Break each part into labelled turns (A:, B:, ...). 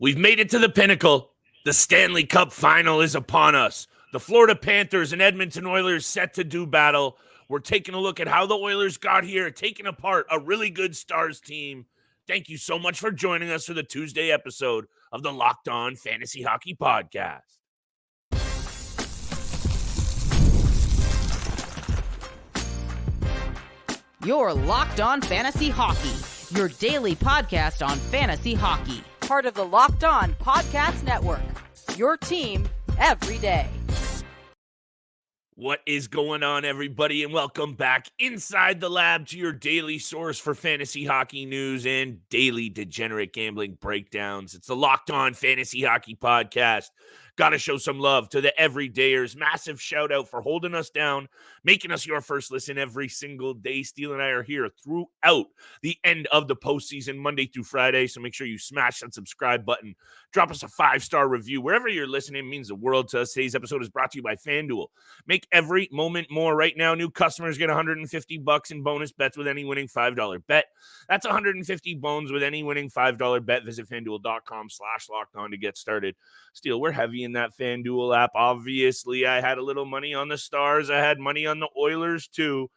A: We've made it to the pinnacle. The Stanley Cup Final is upon us. The Florida Panthers and Edmonton Oilers set to do battle. We're taking a look at how the Oilers got here, taking apart a really good Stars team. Thank you so much for joining us for the Tuesday episode of the Locked On Fantasy Hockey Podcast.
B: You're Locked On Fantasy Hockey, your daily podcast on fantasy hockey.
C: Part of the Locked On Podcast Network, your team every day.
A: What is going on, everybody, and welcome back inside the lab to your daily source for fantasy hockey news and daily degenerate gambling breakdowns. It's the Locked On Fantasy Hockey Podcast. Got to show some love to the everydayers. Massive shout out for holding us down, making us your first listen every single day. Steele and I are here throughout the end of the postseason, Monday through Friday. So make sure you smash that subscribe button. Drop us a 5-star review. Wherever you're listening, it means the world to us. Today's episode is brought to you by FanDuel. Make every moment more. Right now, new customers get $150 in bonus bets with any winning $5 bet. That's $150 bones with any winning $5 bet. Visit FanDuel.com/lockedon to get started. Steele, we're heavy in that FanDuel app. Obviously, I had a little money on the Stars. I had money on the Oilers, too.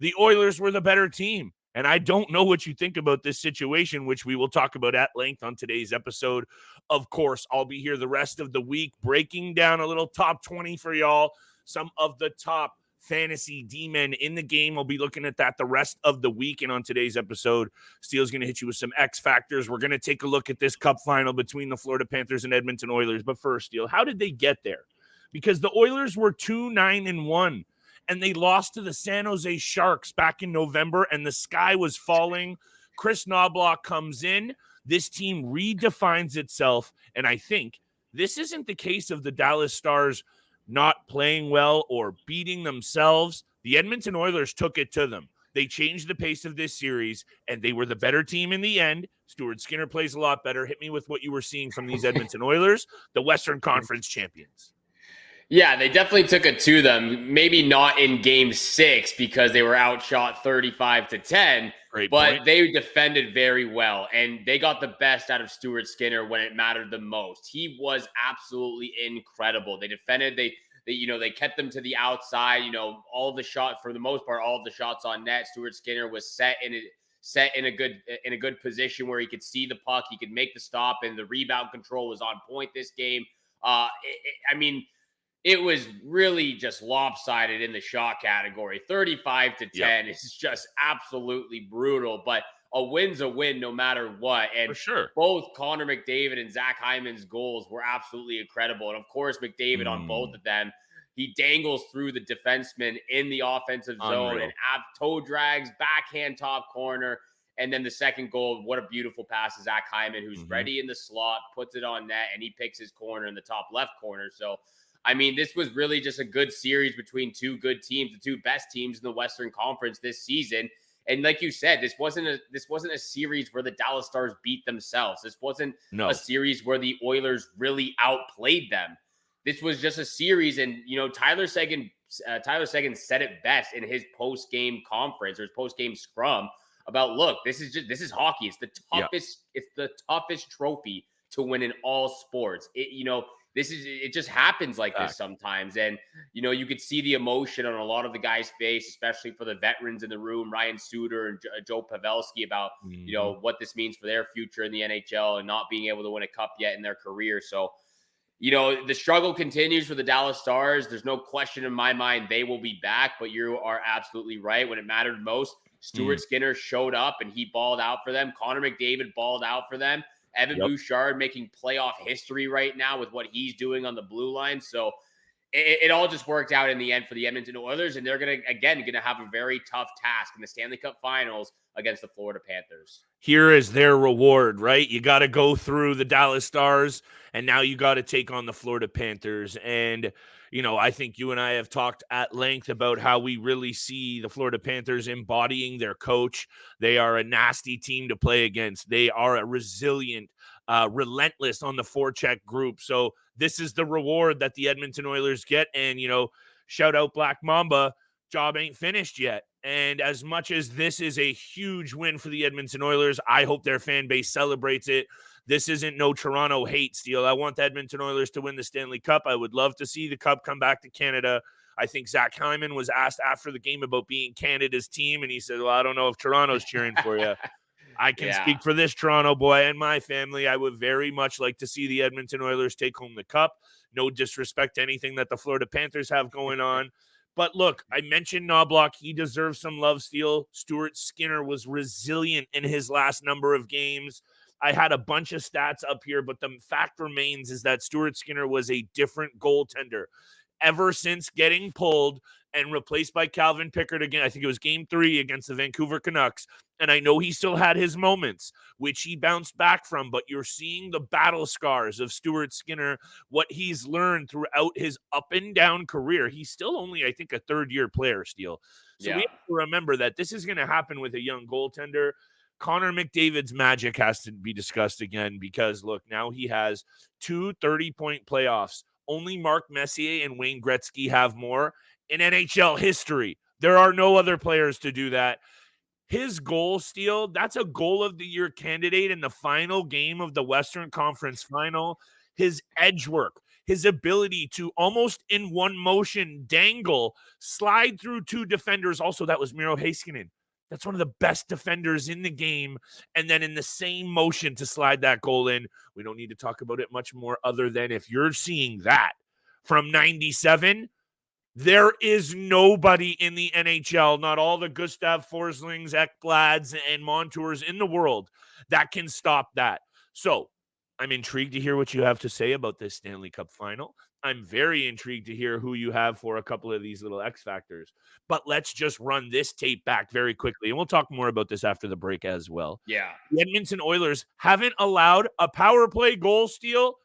A: The Oilers were the better team. And I don't know what you think about this situation, which we will talk about at length on today's episode. Of course, I'll be here the rest of the week breaking down a little top 20 for y'all. Some of the top fantasy D-men in the game. I'll be looking at that the rest of the week. And on today's episode, Steele's going to hit you with some X-factors. We're going to take a look at this cup final between the Florida Panthers and Edmonton Oilers. But first, Steele, how did they get there? Because the Oilers were 2-9-1. And they lost to the San Jose Sharks back in November, and the sky was falling. Chris Knobloch comes in. This team redefines itself, and I think this isn't the case of the Dallas Stars not playing well or beating themselves. The Edmonton Oilers took it to them. They changed the pace of this series, and they were the better team in the end. Stuart Skinner plays a lot better. Hit me with what you were seeing from these Edmonton Oilers, the Western Conference champions.
D: Yeah, they definitely took it to them. Maybe not in game 6 because they were outshot 35-10, but they defended very well, and they got the best out of Stuart Skinner when it mattered the most. He was absolutely incredible. They defended, they kept them to the outside, all the shots, for the most part, all of the shots on net. Stuart Skinner was set in a good position where he could see the puck, he could make the stop, and the rebound control was on point this game. It was really just lopsided in the shot category. 35-10 is just absolutely brutal, but a win's a win no matter what. And
A: for sure,
D: both Connor McDavid and Zach Hyman's goals were absolutely incredible. And of course, McDavid on both of them, he dangles through the defenseman in the offensive zone and toe drags, backhand top corner. And then the second goal, what a beautiful pass to Zach Hyman, who's ready in the slot, puts it on net, and he picks his corner in the top left corner. So, this was really just a good series between two good teams, the two best teams in the Western Conference this season. And like you said, this wasn't a series where the Dallas Stars beat themselves. This wasn't a series where the Oilers really outplayed them. This was just a series, and Tyler Seguin said it best in his post-game conference or his post-game scrum about, look, this is hockey. It's the toughest. It's the toughest trophy to win in all sports. It just happens like this sometimes. And, you could see the emotion on a lot of the guys' face, especially for the veterans in the room, Ryan Suter and Joe Pavelski, about, what this means for their future in the NHL and not being able to win a cup yet in their career. So, the struggle continues for the Dallas Stars. There's no question in my mind they will be back, but you are absolutely right. When it mattered most, Stuart Skinner showed up and he balled out for them. Connor McDavid balled out for them. Evan Bouchard making playoff history right now with what he's doing on the blue line. So it all just worked out in the end for the Edmonton Oilers, and they're going to have a very tough task in the Stanley Cup Finals against the Florida Panthers.
A: Here is their reward, right? You got to go through the Dallas Stars, and now you got to take on the Florida Panthers. And, I think you and I have talked at length about how we really see the Florida Panthers embodying their coach. They are a nasty team to play against. They are a resilient, relentless on the forecheck group. So this is the reward that the Edmonton Oilers get. And, shout out Black Mamba, job ain't finished yet. And as much as this is a huge win for the Edmonton Oilers, I hope their fan base celebrates it. This isn't no Toronto hate, Steele. I want the Edmonton Oilers to win the Stanley Cup. I would love to see the Cup come back to Canada. I think Zach Hyman was asked after the game about being Canada's team, and he said, well, I don't know if Toronto's cheering for you. I can speak for this Toronto boy and my family. I would very much like to see the Edmonton Oilers take home the Cup. No disrespect to anything that the Florida Panthers have going on. But look, I mentioned Knobloch. He deserves some love, Steele. Stuart Skinner was resilient in his last number of games. I had a bunch of stats up here, but the fact remains is that Stuart Skinner was a different goaltender. Ever since getting pulled and replaced by Calvin Pickard again, I think it was game 3 against the Vancouver Canucks. And I know he still had his moments, which he bounced back from, but you're seeing the battle scars of Stuart Skinner, what he's learned throughout his up and down career. He's still only, I think, a third-year player, Steele. So we have to remember that this is going to happen with a young goaltender. Connor McDavid's magic has to be discussed again because, look, now he has 2 30-point playoffs. Only Mark Messier and Wayne Gretzky have more in NHL history. There are no other players to do that. His goal, Steele, that's a goal of the year candidate in the final game of the Western Conference Final. His edge work, his ability to almost in one motion dangle, slide through 2 defenders. Also, that was Miro Heiskanen. That's one of the best defenders in the game. And then in the same motion to slide that goal in. We don't need to talk about it much more other than if you're seeing that from 97, there is nobody in the NHL, not all the Gustav Forslings, Ekblads, and Montours in the world that can stop that. So I'm intrigued to hear what you have to say about this Stanley Cup final. I'm very intrigued to hear who you have for a couple of these little X factors. But let's just run this tape back very quickly, and we'll talk more about this after the break as well.
D: Yeah.
A: The Edmonton Oilers haven't allowed a power play goal, Steele,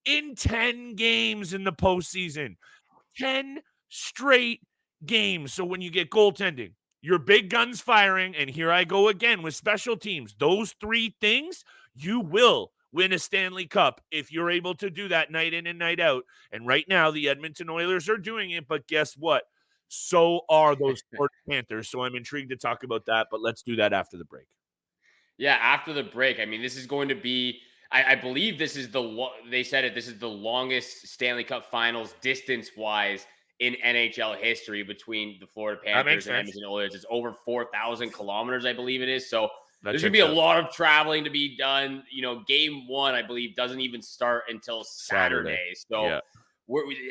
A: in 10 games in the postseason. 10 straight games. So when you get goaltending, your big guns firing, and here I go again with special teams, those 3 things, you will win a Stanley Cup if you're able to do that night in and night out. And right now, the Edmonton Oilers are doing it, but guess what? So are those Florida Panthers. So I'm intrigued to talk about that, but let's do that after the break.
D: Yeah, after the break. I mean, this is going to be, I believe this is they said it, this is the longest Stanley Cup Finals distance-wise in NHL history between the Florida Panthers and Edmonton Oilers. It's over 4,000 kilometers, I believe it is. So there's going to be a lot of traveling to be done. You know, game 1, I believe, doesn't even start until Saturday. So,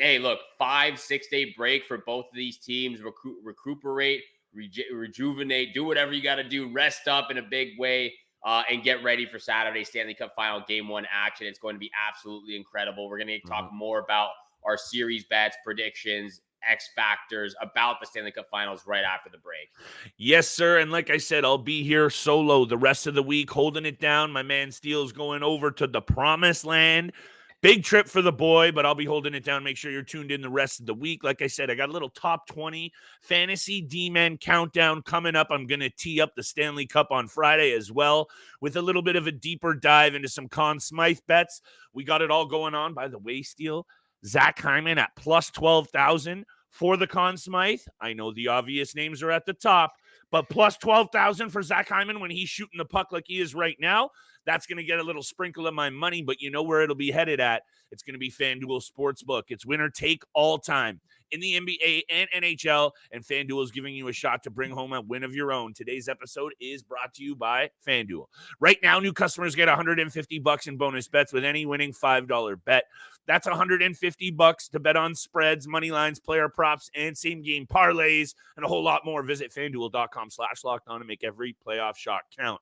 D: hey, look, 5-6 day break for both of these teams. Recuperate, rejuvenate, do whatever you got to do. Rest up in a big way and get ready for Saturday Stanley Cup Final Game 1 action. It's going to be absolutely incredible. We're going to talk more about our series bets, predictions, X factors about the Stanley Cup Finals right after the break.
A: Yes, sir. And like I said, I'll be here solo the rest of the week, holding it down. My man Steele's going over to the promised land. Big trip for the boy, but I'll be holding it down. Make sure you're tuned in the rest of the week. Like I said, I got a little top 20 fantasy D-men countdown coming up. I'm going to tee up the Stanley Cup on Friday as well with a little bit of a deeper dive into some Conn Smythe bets. We got it all going on. By the way, Steele, Zach Hyman at plus 12,000 for the Conn Smythe. I know the obvious names are at the top, but plus 12,000 for Zach Hyman when he's shooting the puck like he is right now. That's going to get a little sprinkle of my money, but you know where it'll be headed at. It's going to be FanDuel Sportsbook. It's winner take all time in the NBA and NHL, and FanDuel is giving you a shot to bring home a win of your own. Today's episode is brought to you by FanDuel. Right now, new customers get $150 in bonus bets with any winning $5 bet. That's $150 to bet on spreads, money lines, player props, and same-game parlays, and a whole lot more. Visit FanDuel.com/lockedon to make every playoff shot count.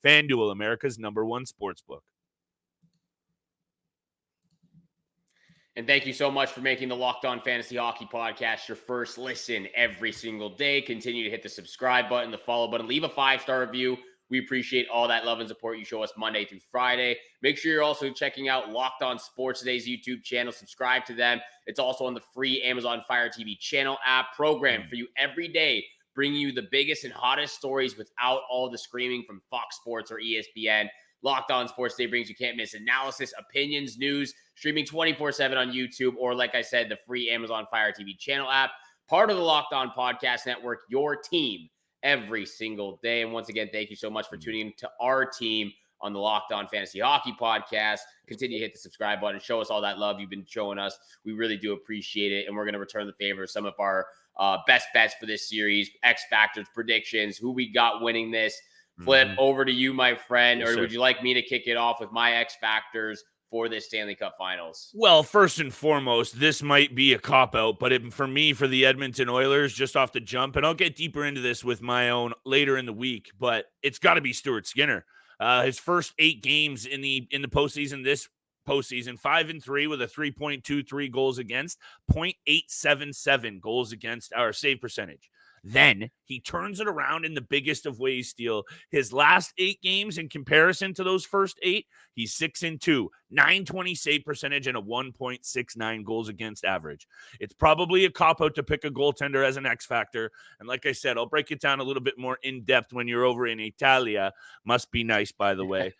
A: FanDuel, America's #1 sportsbook.
D: And thank you so much for making the Locked On Fantasy Hockey Podcast your first listen every single day. Continue to hit the subscribe button, the follow button, leave a 5-star review. We appreciate all that love and support you show us Monday through Friday. Make sure you're also checking out Locked On Sports Today's YouTube channel. Subscribe to them. It's also on the free Amazon Fire TV channel app. Program for you every day, bringing you the biggest and hottest stories without all the screaming from Fox Sports or ESPN. Locked On Sports Today brings you can't miss analysis, opinions, news, streaming 24/7 on YouTube, or like I said, the free Amazon Fire TV channel app. Part of the Locked On Podcast Network, your team every single day. And once again, thank you so much for tuning in to our team on the Locked On Fantasy Hockey podcast. Continue to hit the subscribe button. Show us all that love you've been showing us. We really do appreciate it. And we're going to return the favor of some of our best bets for this series, X-factors, predictions, who we got winning this. Flip, over to you, my friend. Or would you like me to kick it off with my X-factors for this Stanley Cup Finals?
A: Well, first and foremost, this might be a cop-out, but for me, for the Edmonton Oilers, just off the jump, and I'll get deeper into this with my own later in the week, but it's got to be Stuart Skinner. His first 8 games in the postseason, this postseason, 5-3 with a 3.23 goals against, 0.877 goals against, our save percentage. Then he turns it around in the biggest of ways, Steele. His last 8 games in comparison to those first 8, he's 6-2, 920 save percentage, and a 1.69 goals against average. It's probably a cop-out to pick a goaltender as an X factor. And like I said, I'll break it down a little bit more in depth when you're over in Italia. Must be nice, by the way.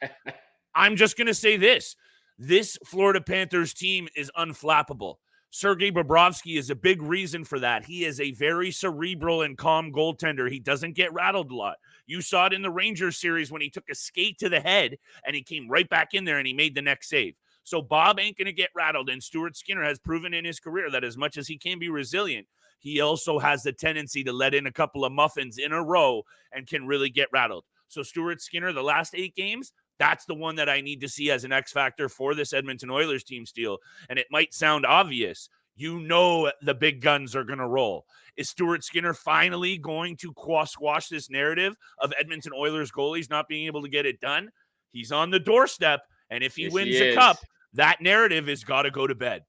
A: I'm just going to say this. This Florida Panthers team is unflappable. Sergei Bobrovsky is a big reason for that. He is a very cerebral and calm goaltender. He doesn't get rattled a lot. You saw it in the Rangers series when he took a skate to the head and he came right back in there and he made the next save. So Bob ain't going to get rattled, and Stuart Skinner has proven in his career that as much as he can be resilient, he also has the tendency to let in a couple of muffins in a row and can really get rattled. So Stuart Skinner, the last 8 games, that's the one that I need to see as an X factor for this Edmonton Oilers team, Steele. And it might sound obvious. You know the big guns are going to roll. Is Stuart Skinner finally going to squash this narrative of Edmonton Oilers goalies not being able to get it done? He's on the doorstep. And if he wins a cup, that narrative has got to go to bed.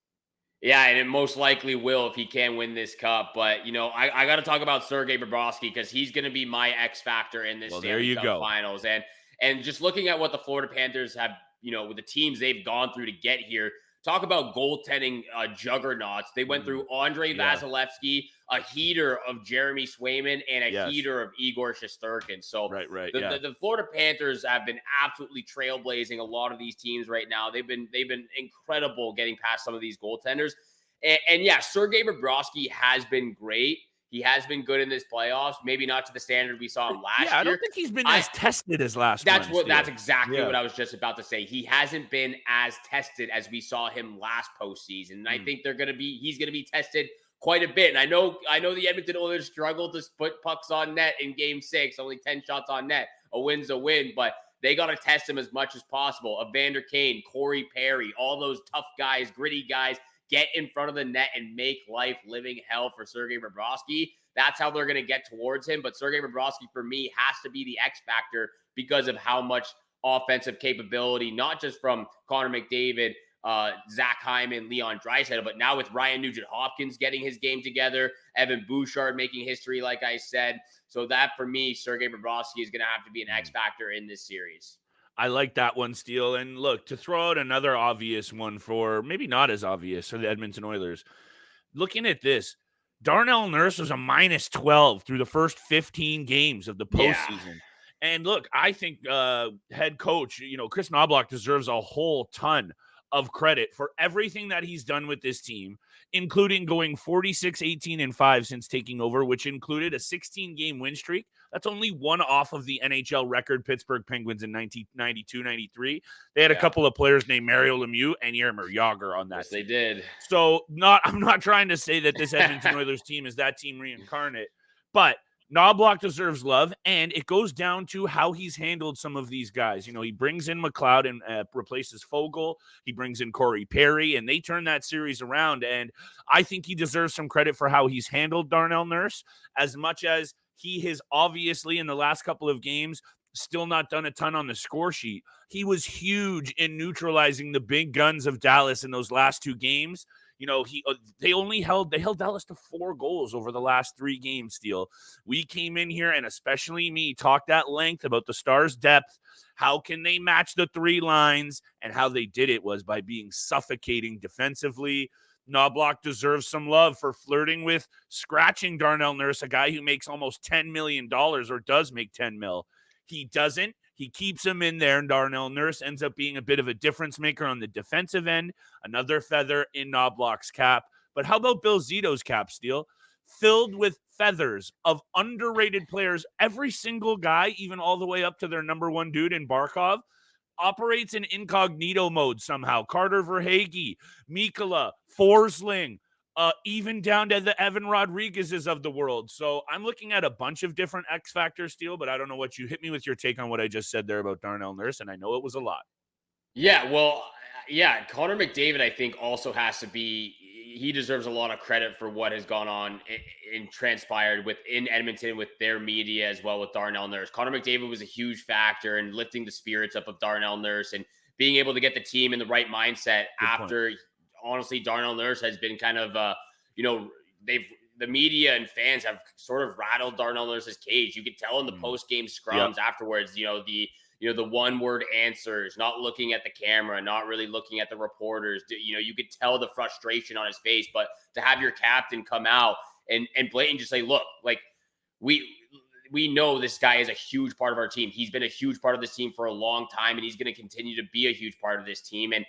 D: Yeah, and it most likely will if he can win this cup. But, you know, I got to talk about Sergei Bobrovsky because he's going to be my X factor in this Stanley Cup Finals. And just looking at what the Florida Panthers have, you know, with the teams they've gone through to get here, talk about goaltending juggernauts. They went through Andrei Vasilevsky, a heater of Jeremy Swayman, and a heater of Igor Shesterkin. So the Florida Panthers have been absolutely trailblazing a lot of these teams right now. They've been incredible getting past some of these goaltenders. And yeah, Sergei Bobrovsky has been great. He has been good in this playoffs, maybe not to the standard we saw him last year.
A: I don't think he's been as tested as last
D: That's exactly what I was just about to say. He hasn't been as tested as we saw him last postseason. And I think he's gonna be tested quite a bit. And I know the Edmonton Oilers struggled to put pucks on net in game 6, only 10 shots on net. A win's a win, but they got to test him as much as possible. Evander Kane, Corey Perry, all those tough guys, gritty guys, get in front of the net and make life living hell for Sergei Bobrovsky. That's how they're going to get towards him. But Sergei Bobrovsky, for me, has to be the X factor because of how much offensive capability, not just from Connor McDavid, Zach Hyman, Leon Draisaitl, but now with Ryan Nugent-Hopkins getting his game together, Evan Bouchard making history, like I said. So that, for me, Sergei Bobrovsky is going to have to be an X factor in this series.
A: I like that one, Steele. And look, to throw out another obvious one for maybe not as obvious for the Edmonton Oilers, looking at this, Darnell Nurse was a -12 through the first 15 games of the postseason. Yeah. And look, I think head coach, Chris Knoblauch deserves a whole ton of credit for everything that he's done with this team, including going 46-18-5 since taking over, which included a 16-game win streak. That's only one off of the NHL record Pittsburgh Penguins in 1992-93. They had a couple of players named Mario Lemieux and Jaromir Jagr on that.
D: Yes, they did.
A: So I'm not trying to say that this Edmonton Oilers team is that team reincarnate, but Knoblauch deserves love, and it goes down to how he's handled some of these guys. He brings in McLeod and replaces Fogle. He brings in Corey Perry, and they turn that series around. And I think he deserves some credit for how he's handled Darnell Nurse, as much as he has obviously in the last couple of games still not done a ton on the score sheet. He was huge in neutralizing the big guns of Dallas in those last 2 games. They held Dallas to 4 goals over the last 3 games, Steele. We came in here, and especially me, talked at length about the Stars' depth. How can they match the 3 lines? And how they did it was by being suffocating defensively. Knoblauch deserves some love for flirting with scratching Darnell Nurse, a guy who makes almost $10 million or does make $10 million. He doesn't. He keeps him in there, and Darnell Nurse ends up being a bit of a difference maker on the defensive end. Another feather in Knoblauch's cap. But how about Bill Zito's cap, Steele? Filled with feathers of underrated players. Every single guy, even all the way up to their number 1 dude in Barkov, operates in incognito mode somehow. Carter Verhaeghe, Mikkola, Forsling, even down to the Evan Rodriguez's of the world. So I'm looking at a bunch of different X factors, Steele, but I don't know what you hit me with your take on what I just said there about Darnell Nurse, and I know it was a lot.
D: Yeah, well, yeah, Connor McDavid, I think, also has to be. He deserves a lot of credit for what has gone on and transpired within Edmonton with their media as well with Darnell Nurse. Connor McDavid was a huge factor in lifting the spirits up of Darnell Nurse and being able to get the team in the right mindset after, honestly, Darnell Nurse has been kind of, the media and fans have sort of rattled Darnell Nurse's cage. You could tell in the post-game scrums afterwards, the one-word answers, not looking at the camera, not really looking at the reporters. You could tell the frustration on his face. But to have your captain come out and blatant just say, look, like, we know this guy is a huge part of our team. He's been a huge part of this team for a long time, and he's going to continue to be a huge part of this team. And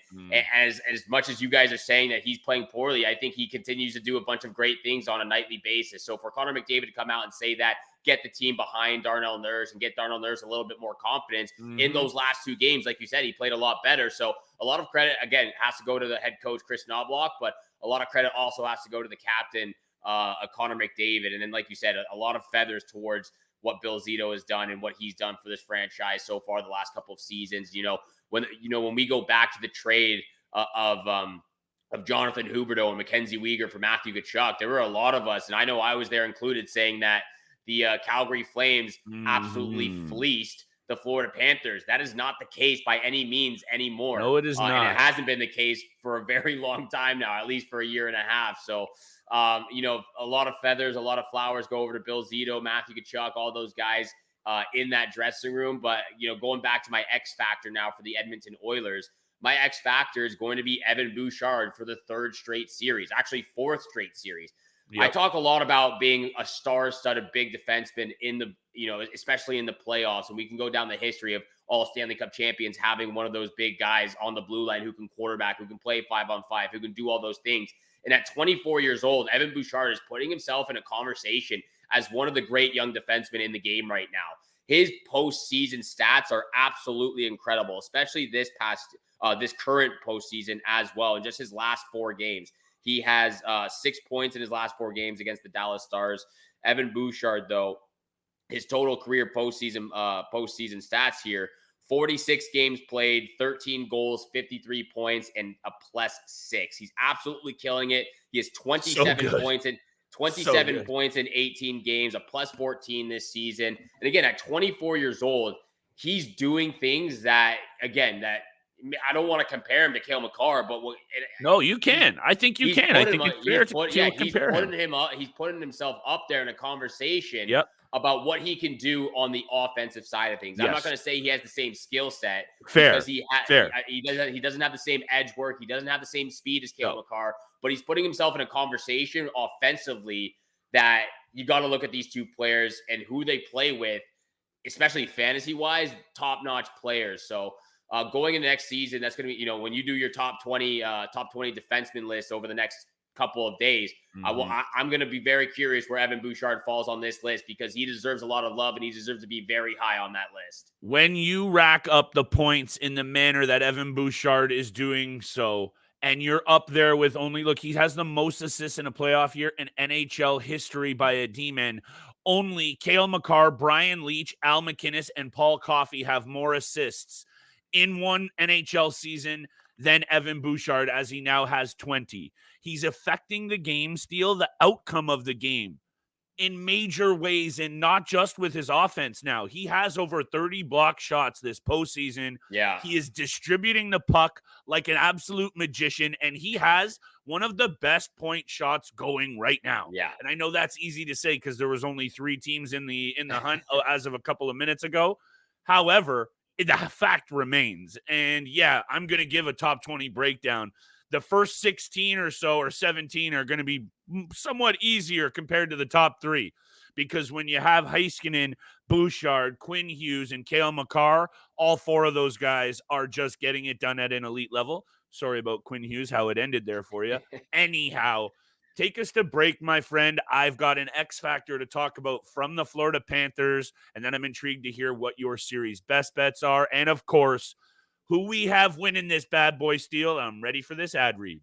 D: as much as you guys are saying that he's playing poorly, I think he continues to do a bunch of great things on a nightly basis. So for Connor McDavid to come out and say that, get the team behind Darnell Nurse and get Darnell Nurse a little bit more confidence in those last two games. Like you said, he played a lot better. So a lot of credit, again, has to go to the head coach, Chris Knobloch, but a lot of credit also has to go to the captain, Connor McDavid. And then, like you said, a lot of feathers towards what Bill Zito has done and what he's done for this franchise so far the last couple of seasons. When we go back to the trade of Jonathan Huberdeau and Mackenzie Weegar for Matthew Tkachuk, there were a lot of us, and I know I was there included, saying that the Calgary Flames absolutely fleeced the Florida Panthers. That is not the case by any means anymore.
A: No, it is not.
D: And it hasn't been the case for a very long time now, at least for a year and a half. So, a lot of feathers, a lot of flowers go over to Bill Zito, Matthew Tkachuk, all those guys in that dressing room. But, going back to my X factor now for the Edmonton Oilers, my X factor is going to be Evan Bouchard for the third straight series, actually fourth straight series. Yep. I talk a lot about being a star-studded big defenseman in the, especially in the playoffs. And we can go down the history of all Stanley Cup champions having one of those big guys on the blue line who can quarterback, who can play 5-on-5, who can do all those things. And at 24 years old, Evan Bouchard is putting himself in a conversation as one of the great young defensemen in the game right now. His postseason stats are absolutely incredible, especially this current postseason as well. And just his last 4 games. He has 6 points in his last 4 games against the Dallas Stars. Evan Bouchard, though, his total career postseason stats here, 46 games played, 13 goals, 53 points, and a +6. He's absolutely killing it. He has 27 points in 18 games, a +14 this season. And again, at 24 years old, he's doing things that I don't want to compare him to Cale Makar, but
A: no, you can. I think you can. I think it's fair to compare him.
D: He's putting himself up there in a conversation about what he can do on the offensive side of things. Yes. I'm not going to say he has the same skill set because he doesn't have the same edge work. He doesn't have the same speed as Cale Makar, but he's putting himself in a conversation offensively that you got to look at these two players and who they play with, especially fantasy-wise, top-notch players. So going into next season, that's going to be, when you do your top 20 defenseman list over the next couple of days, I'm going to be very curious where Evan Bouchard falls on this list because he deserves a lot of love and he deserves to be very high on that list.
A: When you rack up the points in the manner that Evan Bouchard is doing so, and you're up there with he has the most assists in a playoff year in NHL history by a D-man. Only Cale Makar, Brian Leetch, Al McInnes, and Paul Coffey have more assists in one NHL season than Evan Bouchard, as he now has 20. He's affecting the game, Steele, the outcome of the game in major ways, and not just with his offense now. He has over 30 block shots this postseason.
D: Yeah.
A: He is distributing the puck like an absolute magician, and he has one of the best point shots going right now.
D: Yeah.
A: And I know that's easy to say because there was only 3 teams in the hunt as of a couple of minutes ago. However, the fact remains. And I'm going to give a top 20 breakdown. The first 16 or so or 17 are going to be somewhat easier compared to the top 3 because when you have Heiskanen, Bouchard, Quinn Hughes, and Cale Makar, all 4 of those guys are just getting it done at an elite level. Sorry about Quinn Hughes, how it ended there for you. Anyhow, take us to break, my friend. I've got an X factor to talk about from the Florida Panthers, and then I'm intrigued to hear what your series best bets are. And, of course, who we have winning this bad boy, Steele. I'm ready for this ad read.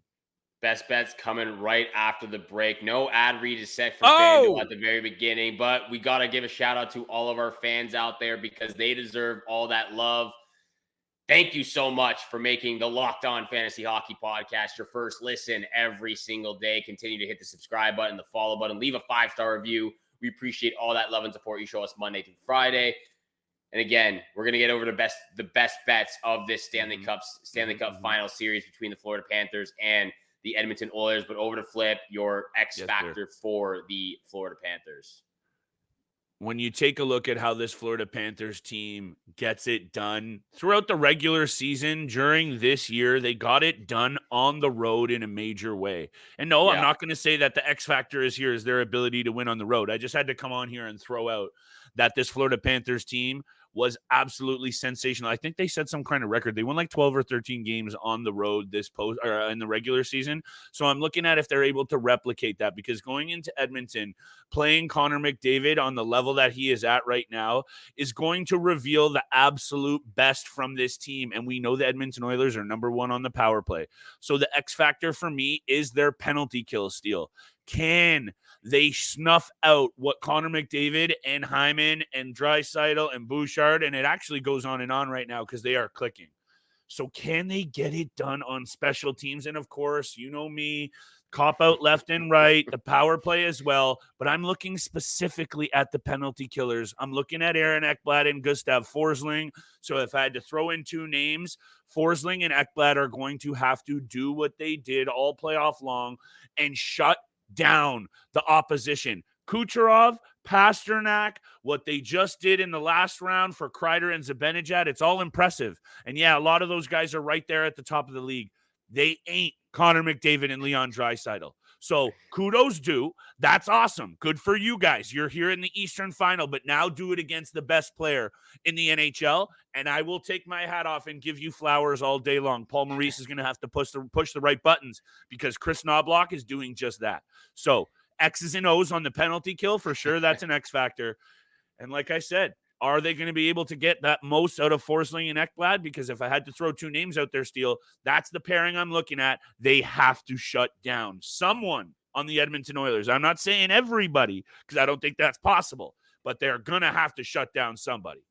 D: Best bets coming right after the break. No ad read is set for FanDuel at the very beginning, but we got to give a shout out to all of our fans out there because they deserve all that love. Thank you so much for making the Locked On Fantasy Hockey Podcast your first listen every single day. Continue to hit the subscribe button, the follow button, leave a 5-star review. We appreciate all that love and support you show us Monday through Friday. And again, we're going to get over the best bets of this Stanley Cup Final Series between the Florida Panthers and the Edmonton Oilers. But over to Flip, your X factor for the Florida Panthers.
A: When you take a look at how this Florida Panthers team gets it done throughout the regular season during this year, they got it done on the road in a major way. And no, I'm not going to say that the X factor is here is their ability to win on the road. I just had to come on here and throw out that this Florida Panthers team was absolutely sensational. I think they set some kind of record. They won like 12 or 13 games on the road in the regular season. So I'm looking at if they're able to replicate that, because going into Edmonton, playing Connor McDavid on the level that he is at right now is going to reveal the absolute best from this team. And we know the Edmonton Oilers are number one on the power play. So the X factor for me is their penalty kill steal. Can they snuff out what Connor McDavid and Hyman and Draisaitl and Bouchard, and it actually goes on and on right now because they are clicking. So can they get it done on special teams? And of course, you know me, cop out left and right, the power play as well. But I'm looking specifically at the penalty killers. I'm looking at Aaron Ekblad and Gustav Forsling. So if I had to throw in two names, Forsling and Ekblad are going to have to do what they did all playoff long and shut down the opposition. Kucherov, Pasternak, what they just did in the last round for Kreider and Zibanejad, it's all impressive. And yeah, a lot of those guys are right there at the top of the league. They ain't Connor McDavid and Leon Draisaitl. So kudos due. That's awesome. Good for you guys. You're here in the Eastern Final, but now do it against the best player in the NHL, and I will take my hat off and give you flowers all day long. Paul Maurice is going to have to push the right buttons because Chris Knobloch is doing just that. So X's and O's on the penalty kill for sure. That's an X factor. And like I said, are they going to be able to get that most out of Forsling and Ekblad? Because if I had to throw two names out there, Steele, that's the pairing I'm looking at. They have to shut down someone on the Edmonton Oilers. I'm not saying everybody because I don't think that's possible, but they're going to have to shut down somebody.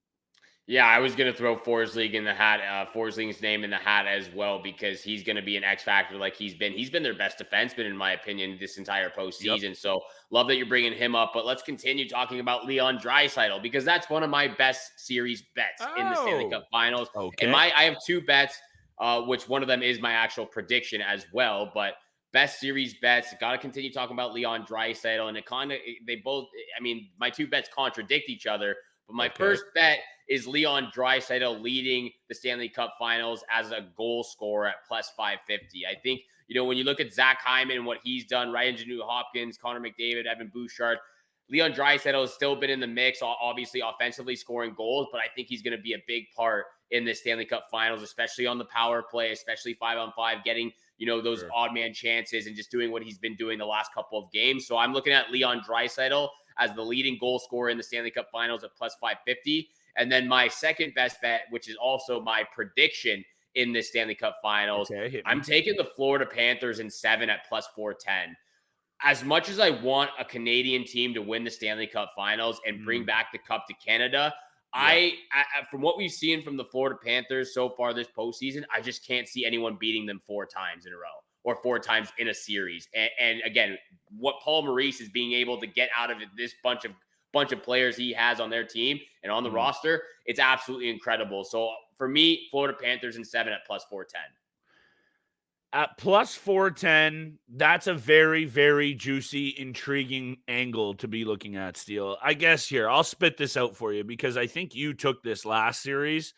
D: Yeah, I was going to throw Forsling's name in the hat as well, because he's going to be an X factor like he's been. He's been their best defenseman, in my opinion, this entire postseason. Yep. So love that you're bringing him up. But let's continue talking about Leon Draisaitl, because that's one of my best series bets in the Stanley Cup Finals. Okay. And I have two bets, which one of them is my actual prediction as well. But best series bets, got to continue talking about Leon Draisaitl. And my two bets contradict each other. But my first bet is Leon Draisaitl leading the Stanley Cup Finals as a goal scorer at plus 550. I think, when you look at Zach Hyman and what he's done, Ryan Nugent-Hopkins, Connor McDavid, Evan Bouchard, Leon Draisaitl has still been in the mix, obviously offensively scoring goals, but I think he's going to be a big part in the Stanley Cup Finals, especially on the power play, especially 5-on-5, getting, those odd man chances and just doing what he's been doing the last couple of games. So I'm looking at Leon Draisaitl as the leading goal scorer in the Stanley Cup Finals at plus 550. And then my second best bet, which is also my prediction in this Stanley Cup Finals, I'm taking the Florida Panthers in 7 at plus 410. As much as I want a Canadian team to win the Stanley Cup Finals and bring back the cup to Canada, I from what we've seen from the Florida Panthers so far this postseason, I just can't see anyone beating them 4 times in a row or 4 times in a series. And again, what Paul Maurice is being able to get out of this bunch of players he has on their team and on the roster, it's absolutely incredible. So for me, Florida Panthers in 7 at plus 410.
A: At plus 410, that's a very, very juicy, intriguing angle to be looking at, Steele. I guess here, I'll spit this out for you because I think you took this last series.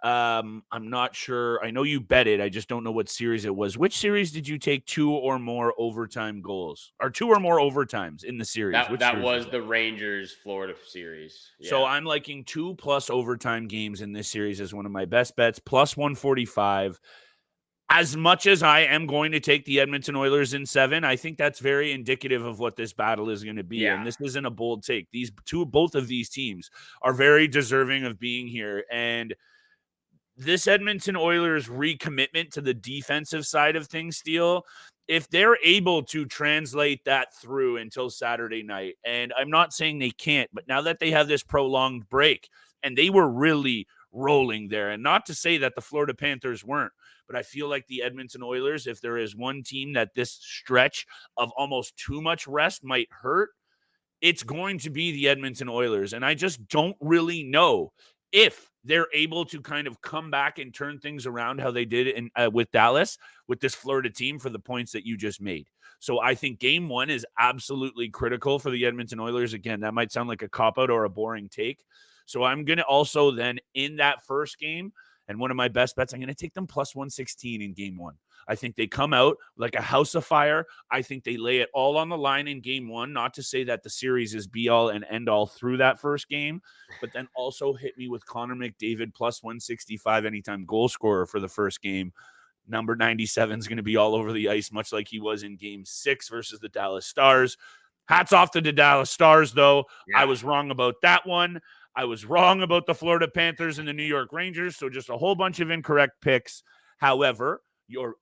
A: I'm not sure. I know you bet it. I just don't know what series it was. Which series did you take 2 or more overtime goals or 2 or more overtimes in the series?
D: That was the Rangers Florida series.
A: Yeah. So I'm liking 2+ overtime games in this series as one of my best bets, plus 145. As much as I am going to take the Edmonton Oilers in 7, I think that's very indicative of what this battle is going to be. Yeah. And this isn't a bold take. Both of these teams are very deserving of being here. And this Edmonton Oilers recommitment to the defensive side of things, Steele, if they're able to translate that through until Saturday night, and I'm not saying they can't, but now that they have this prolonged break, and they were really rolling there, and not to say that the Florida Panthers weren't, but I feel like the Edmonton Oilers, if there is one team that this stretch of almost too much rest might hurt, it's going to be the Edmonton Oilers. And I just don't really know if they're able to kind of come back and turn things around how they did in with Dallas, with this Florida team, for the points that you just made. So I think game one is absolutely critical for the Edmonton Oilers. Again, that might sound like a cop-out or a boring take. So I'm going to also then, in that first game, and one of my best bets, I'm going to take them plus 116 in game one. I think they come out like a house of fire. I think they lay it all on the line in game one. Not to say that the series is be all and end all through that first game, but then also hit me with Connor McDavid plus 165 anytime goal scorer for the first game. Number 97 is going to be all over the ice, much like he was in game 6 versus the Dallas Stars. Hats off to the Dallas Stars, though. Yeah. I was wrong about that one. I was wrong about the Florida Panthers and the New York Rangers, so just a whole bunch of incorrect picks. However,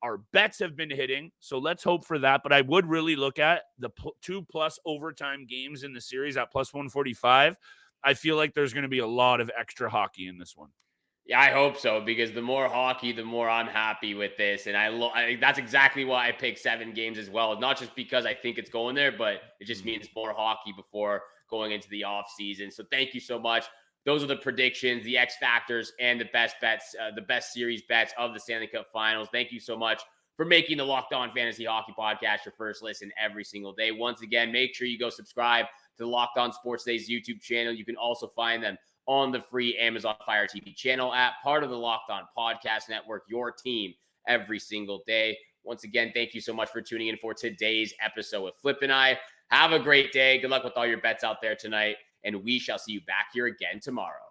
A: our bets have been hitting, so let's hope for that. But I would really look at the 2+ overtime games in the series at plus 145. I feel like there's going to be a lot of extra hockey in this one.
D: Yeah, I hope so, because the more hockey, the more I'm happy with this. And I that's exactly why I picked 7 games as well. Not just because I think it's going there, but it just means more hockey before going into the off season. So thank you so much. Those are the predictions, the X-factors, and the best bets, the best series bets of the Stanley Cup Finals. Thank you so much for making the Locked On Fantasy Hockey Podcast your first listen every single day. Once again, make sure you go subscribe to the Locked On Sports Days YouTube channel. You can also find them on the free Amazon Fire TV channel app, part of the Locked On Podcast Network, your team every single day. Once again, thank you so much for tuning in for today's episode with Flip and I. Have a great day. Good luck with all your bets out there tonight, and we shall see you back here again tomorrow.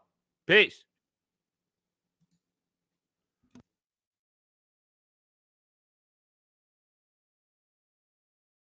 A: Peace.